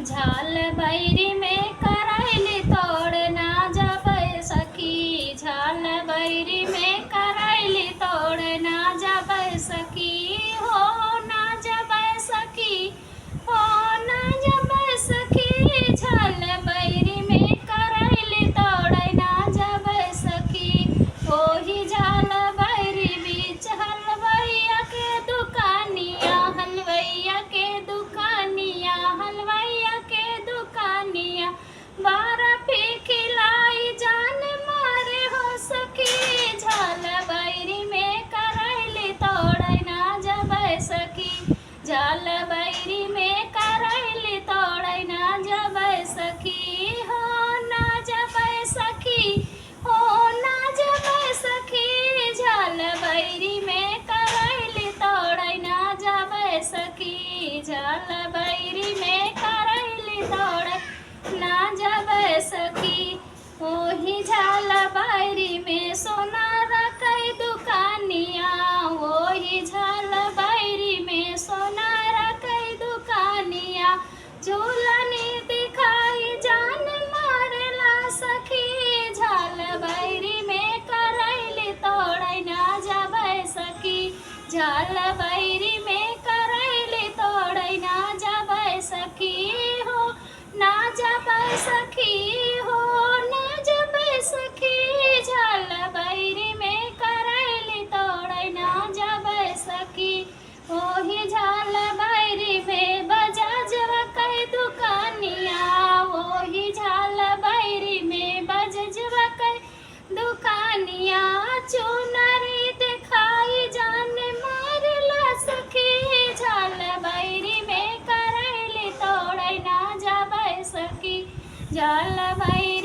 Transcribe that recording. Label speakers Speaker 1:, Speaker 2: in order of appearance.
Speaker 1: झाल बैरी में करैली तोड़ ना जबै सखी। झाल बैरी में करैली तोड़ ना जबै सखी। हो ना जबै सखी, हो ना जबै सखी। झाल बैरी में करैली तोड़ ना जबै सखी। ओही झाल बैरी बीच हलवैया के दुकानिया, हलवैया के दुकानिया, हलवैया के दुकानिया। बर्फी खिलाई जान मारे हो सखी। झाल बैरी में करैली तोड़ ना जबै सखी। झाल बैरी में करैली तोड़ ना जबै सखी। हो ना जबै सखी, हो ना जबै सखी। झाल बैरी में करैली तोड़ ना जबै सखी। झाल बैरी में करैली तोड़ ना जबै सखी। ओही झाल बैरी में सोना रखै दुकानिया, ओही झाल बैरी में सोना रखै दुकानिया। झूलनी दिखाई जान मारेला सखी। झाल बैरी में करैली तोड़ ना जबै सखी। झाल बैरी में करैली तोड़ ना जबै सखी। हो ना जबै सखी, हो ना जबै सखी। झाल बैरी में करैली तोड़ ना जबै सखी। ओही झाल बैरी में बजजवा कै दुकानिया, ओही झाल बैरी में बजजवा कै दुकानिया। चुनरी दिखाई जान मारेला सखी। झाल बैरी में करैली तोड़ ना जबै सखी। झाल बैरी